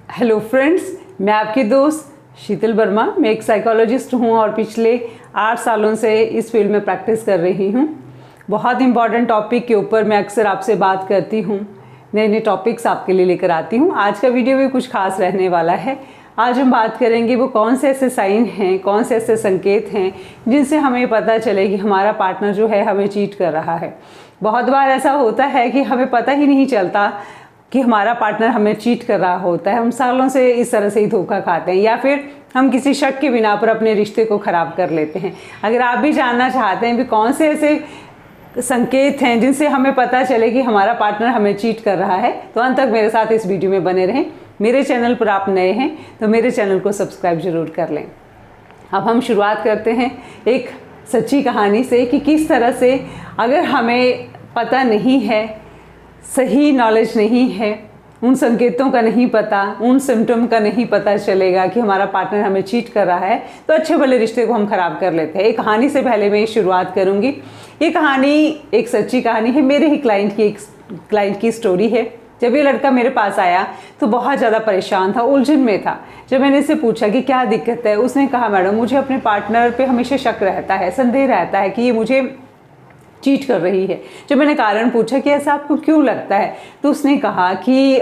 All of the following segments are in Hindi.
हेलो फ्रेंड्स, मैं आपकी दोस्त शीतल वर्मा। मैं एक साइकोलॉजिस्ट हूँ और पिछले 8 सालों से इस फील्ड में प्रैक्टिस कर रही हूँ। बहुत इंपॉर्टेंट टॉपिक के ऊपर मैं अक्सर आपसे बात करती हूँ, नए नए टॉपिक्स आपके लिए लेकर आती हूँ। आज का वीडियो भी कुछ खास रहने वाला है। आज हम बात करेंगे वो कौन से ऐसे साइन हैं, कौन से ऐसे संकेत हैं जिनसे हमें पता चले कि हमारा पार्टनर जो है हमें चीट कर रहा है। बहुत बार ऐसा होता है कि हमें पता ही नहीं चलता कि हमारा पार्टनर हमें चीट कर रहा होता है। हम सालों से इस तरह से ही धोखा खाते हैं या फिर हम किसी शक के बिना पर अपने रिश्ते को ख़राब कर लेते हैं। अगर आप भी जानना चाहते हैं कि कौन से ऐसे संकेत हैं जिनसे हमें पता चले कि हमारा पार्टनर हमें चीट कर रहा है, तो अंत तक मेरे साथ इस वीडियो में बने रहें। मेरे चैनल पर आप नए हैं तो मेरे चैनल को सब्सक्राइब जरूर कर लें। अब हम शुरुआत करते हैं एक सच्ची कहानी से कि किस तरह से अगर हमें पता नहीं है, सही नॉलेज नहीं है, उन संकेतों का नहीं पता, उन सिम्टम का नहीं पता चलेगा कि हमारा पार्टनर हमें चीट कर रहा है, तो अच्छे भले रिश्ते को हम ख़राब कर लेते हैं। एक कहानी से पहले मैं शुरुआत करूँगी। ये कहानी एक सच्ची कहानी है, मेरे ही क्लाइंट की स्टोरी है। जब ये लड़का मेरे पास आया तो बहुत ज़्यादा परेशान था, उलझन में था। जब मैंने इससे पूछा कि क्या दिक्कत है, उसने कहा मैडम मुझे अपने पार्टनर पे हमेशा शक रहता है, संदेह रहता है कि ये मुझे चीट कर रही है। जब मैंने कारण पूछा कि ऐसा आपको क्यों लगता है, तो उसने कहा कि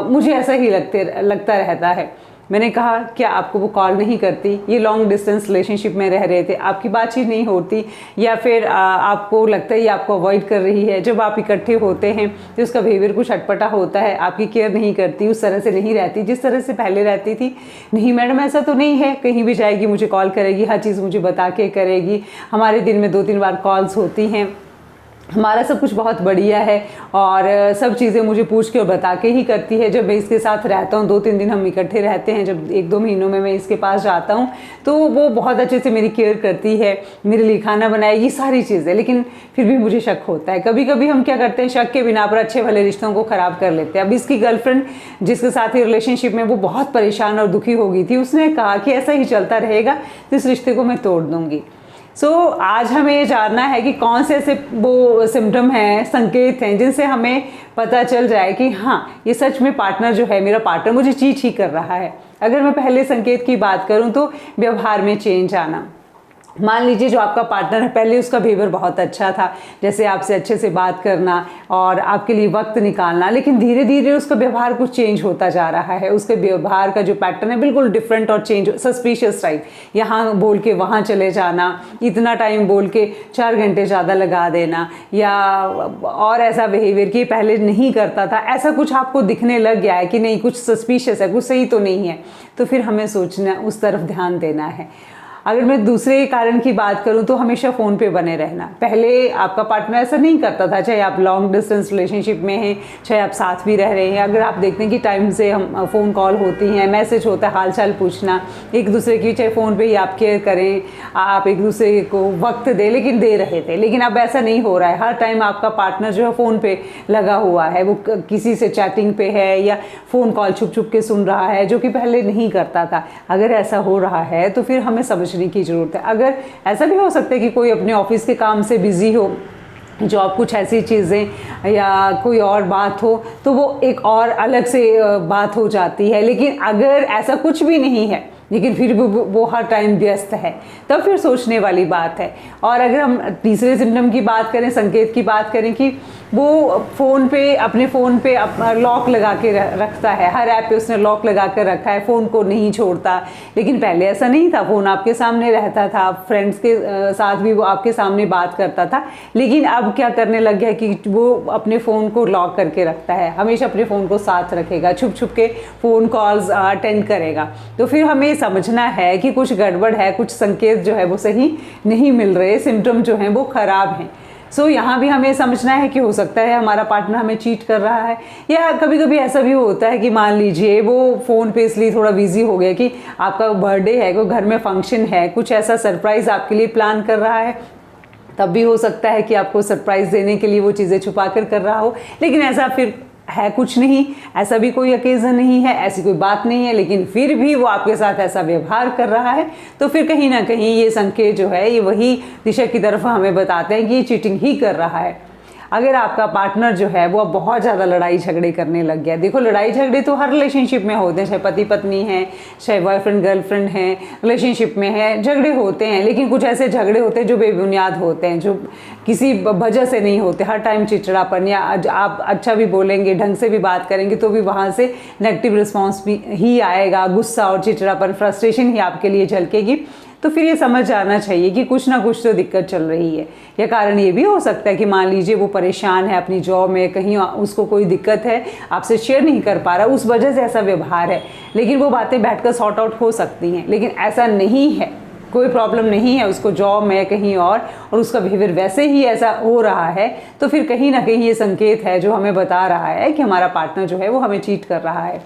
मुझे ऐसा ही लगता रहता है। मैंने कहा क्या आपको वो कॉल नहीं करती, ये लॉन्ग डिस्टेंस रिलेशनशिप में रह रहे थे, आपकी बातचीत नहीं होती, या फिर आपको लगता है ये आपको अवॉइड कर रही है। जब आप इकट्ठे होते हैं तो उसका बिहेवियर कुछ अटपटा होता है, आपकी केयर नहीं करती, उस तरह से नहीं रहती जिस तरह से पहले रहती थी। नहीं मैडम ऐसा तो नहीं है, कहीं भी जाएगी मुझे कॉल करेगी, हर चीज़ मुझे बता के करेगी, हमारे दिन में 2-3 बार कॉल्स होती हैं, हमारा सब कुछ बहुत बढ़िया है और सब चीज़ें मुझे पूछ के और बता के ही करती है। जब मैं इसके साथ रहता हूँ, 2-3 दिन हम इकट्ठे रहते हैं, जब 1-2 महीनों में मैं इसके पास जाता हूँ तो वो बहुत अच्छे से मेरी केयर करती है, मेरे लिए खाना बनाएगी, सारी चीज़ें। लेकिन फिर भी मुझे शक होता है। कभी कभी हम क्या करते हैं, शक के बिना पर अच्छे भले रिश्तों को ख़राब कर लेते हैं। अब इसकी गर्लफ्रेंड जिसके साथ ही रिलेशनशिप में वो बहुत परेशान और दुखी हो गई थी, उसने कहा कि ऐसा ही चलता रहेगा तो इस रिश्ते को मैं तोड़ दूँगी। आज हमें ये जानना है कि कौन से ऐसे वो सिम्टम हैं, संकेत हैं जिनसे हमें पता चल जाए कि हाँ ये सच में पार्टनर जो है, मेरा पार्टनर मुझे चीट ही कर रहा है। अगर मैं पहले संकेत की बात करूँ तो व्यवहार में चेंज आना। मान लीजिए जो आपका पार्टनर है, पहले उसका बिहेवियर बहुत अच्छा था, जैसे आपसे अच्छे से बात करना और आपके लिए वक्त निकालना, लेकिन धीरे धीरे उसका व्यवहार कुछ चेंज होता जा रहा है। उसके व्यवहार का जो पैटर्न है बिल्कुल डिफरेंट और चेंज, सस्पिशियस टाइप, यहाँ बोल के वहाँ चले जाना, इतना टाइम बोल के 4 घंटे ज़्यादा लगा देना, या और ऐसा बिहेवियर कि पहले नहीं करता था, ऐसा कुछ आपको दिखने लग गया है कि नहीं कुछ सस्पिशियस है, कुछ सही तो नहीं है, तो फिर हमें सोचना, उस तरफ ध्यान देना है। अगर मैं दूसरे कारण की बात करूं तो हमेशा फ़ोन पे बने रहना। पहले आपका पार्टनर ऐसा नहीं करता था, चाहे आप लॉन्ग डिस्टेंस रिलेशनशिप में हैं, चाहे आप साथ भी रह रहे हैं। अगर आप देखते हैं कि टाइम से हम फ़ोन कॉल होती हैं, मैसेज होता है, हालचाल पूछना एक दूसरे की, चाहे फ़ोन पे ही आप केयर करें, आप एक दूसरे को वक्त दें, लेकिन दे रहे थे। लेकिन अब ऐसा नहीं हो रहा है। हर टाइम आपका पार्टनर जो है फ़ोन पे लगा हुआ है, वो किसी से चैटिंग पे है या फ़ोन कॉल छुप छुप के सुन रहा है, जो कि पहले नहीं करता था। अगर ऐसा हो रहा है तो फिर हमें समझने की ज़रूरत है। अगर ऐसा भी हो सकता है कि कोई अपने ऑफिस के काम से बिज़ी हो, जॉब कुछ ऐसी चीज़ें या कोई और बात हो, तो वो एक और अलग से बात हो जाती है। लेकिन अगर ऐसा कुछ भी नहीं है लेकिन फिर भी वो हर टाइम व्यस्त है, तब फिर सोचने वाली बात है। और अगर हम तीसरे सिम्टम की बात करें, संकेत की बात करें कि वो अपने फ़ोन पे लॉक लगा के रखता है, हर ऐप पे उसने लॉक लगा कर रखा है, फ़ोन को नहीं छोड़ता। लेकिन पहले ऐसा नहीं था, फ़ोन आपके सामने रहता था, फ्रेंड्स के साथ भी वो आपके सामने बात करता था। लेकिन अब क्या करने लग गया कि वो अपने फ़ोन को लॉक करके रखता है, हमेशा अपने फ़ोन को साथ रखेगा, छुप छुप के फ़ोन कॉल्स अटेंड करेगा। तो फिर हमें समझना है कि कुछ गड़बड़ है, कुछ संकेत जो है वो सही नहीं मिल रहे, सिम्टम जो हैं वो ख़राब हैं। यहाँ भी हमें समझना है कि हो सकता है हमारा पार्टनर हमें चीट कर रहा है। या कभी कभी ऐसा भी होता है कि मान लीजिए वो फ़ोन पे इसलिए थोड़ा बिजी हो गया कि आपका बर्थडे है, कोई घर में फंक्शन है, कुछ ऐसा सरप्राइज़ आपके लिए प्लान कर रहा है, तब भी हो सकता है कि आपको सरप्राइज़ देने के लिए वो चीज़ें छुपा कर रहा हो। लेकिन ऐसा फिर है कुछ नहीं, ऐसा भी कोई ओकेज़न नहीं है, ऐसी कोई बात नहीं है, लेकिन फिर भी वो आपके साथ ऐसा व्यवहार कर रहा है, तो फिर कहीं ना कहीं ये संकेत जो है ये वही दिशा की तरफ हमें बताते हैं कि ये चीटिंग ही कर रहा है। अगर आपका पार्टनर जो है वो अब बहुत ज़्यादा लड़ाई झगड़े करने लग गया, देखो लड़ाई झगड़े तो हर रिलेशनशिप में होते हैं, चाहे पति पत्नी है, चाहे बॉयफ्रेंड गर्लफ्रेंड है, रिलेशनशिप में है, झगड़े होते हैं। लेकिन कुछ ऐसे झगड़े होते हैं जो बेबुनियाद होते हैं, जो किसी वजह से नहीं होते। हर टाइम चिड़चिड़ापन, या आप अच्छा भी बोलेंगे, ढंग से भी बात करेंगे तो भी वहाँ से नेगेटिव रिस्पॉन्स भी ही आएगा, गुस्सा और चिड़चिड़ापन, फ्रस्ट्रेशन ही आपके लिए झलकेगी। तो फिर ये समझ जाना चाहिए कि कुछ ना कुछ तो दिक्कत चल रही है। या कारण ये भी हो सकता है कि मान लीजिए वो परेशान है अपनी जॉब में, कहीं उसको कोई दिक्कत है, आपसे शेयर नहीं कर पा रहा, उस वजह से ऐसा व्यवहार है। लेकिन वो बातें बैठकर सॉर्ट आउट हो सकती हैं। लेकिन ऐसा नहीं है, कोई प्रॉब्लम नहीं है उसको जॉब में कहीं और उसका बिहेवियर वैसे ही ऐसा हो रहा है, तो फिर कहीं ना कहीं ये संकेत है जो हमें बता रहा है कि हमारा पार्टनर जो है वो हमें चीट कर रहा है।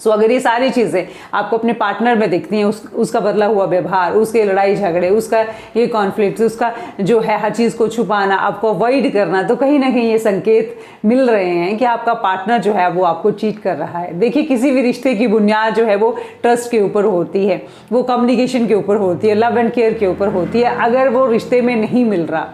सो अगर ये सारी चीज़ें आपको अपने पार्टनर में दिखती हैं, उसका बदला हुआ व्यवहार, उसके लड़ाई झगड़े, उसका ये कॉन्फ्लिक्ट, उसका जो है हर चीज़ को छुपाना, आपको अवॉइड करना, तो कहीं ना कहीं ये संकेत मिल रहे हैं कि आपका पार्टनर जो है वो आपको चीट कर रहा है। देखिए किसी भी रिश्ते की बुनियाद जो है वो ट्रस्ट के ऊपर होती है, वो कम्युनिकेशन के ऊपर होती है, लव एंड केयर के ऊपर होती है। अगर वो रिश्ते में नहीं मिल रहा,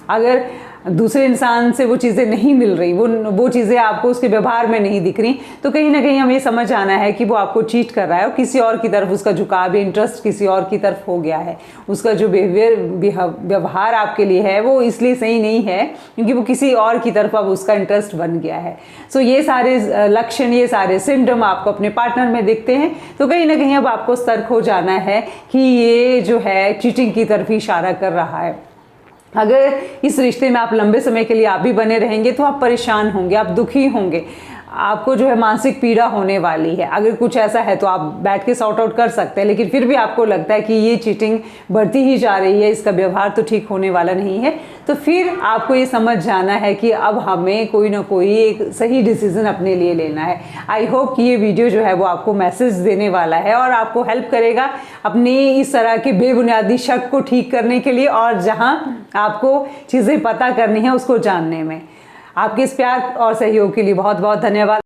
अगर दूसरे इंसान से वो चीज़ें नहीं मिल रही, वो चीज़ें आपको उसके व्यवहार में नहीं दिख रही, तो कहीं ना कहीं हमें समझ आना है कि वो आपको चीट कर रहा है और किसी और की तरफ उसका झुकाव, इंटरेस्ट किसी और की तरफ हो गया है। उसका जो व्यवहार आपके लिए है वो इसलिए सही नहीं है क्योंकि वो किसी और की तरफ अब उसका इंटरेस्ट बन गया है। सो ये सारे लक्षण, ये सारे सिम्टम आपको अपने पार्टनर में दिखते हैं, तो कहीं ना कहीं अब आपको सतर्क हो जाना है कि ये जो है चीटिंग की तरफ ही इशारा कर रहा है। अगर इस रिश्ते में आप लंबे समय के लिए आप भी बने रहेंगे तो आप परेशान होंगे, आप दुखी होंगे, आपको जो है मानसिक पीड़ा होने वाली है। अगर कुछ ऐसा है तो आप बैठ के सॉर्ट आउट कर सकते हैं, लेकिन फिर भी आपको लगता है कि ये चीटिंग बढ़ती ही जा रही है, इसका व्यवहार तो ठीक होने वाला नहीं है, तो फिर आपको ये समझ जाना है कि अब हमें कोई ना कोई एक सही डिसीजन अपने लिए लेना है। आई होप कि ये वीडियो जो है वो आपको मैसेज देने वाला है और आपको हेल्प करेगा अपनी इस तरह के बेबुनियादी शक को ठीक करने के लिए, और जहाँ आपको चीज़ें पता करनी है उसको जानने में। आपके इस प्यार और सहयोग के लिए बहुत बहुत धन्यवाद।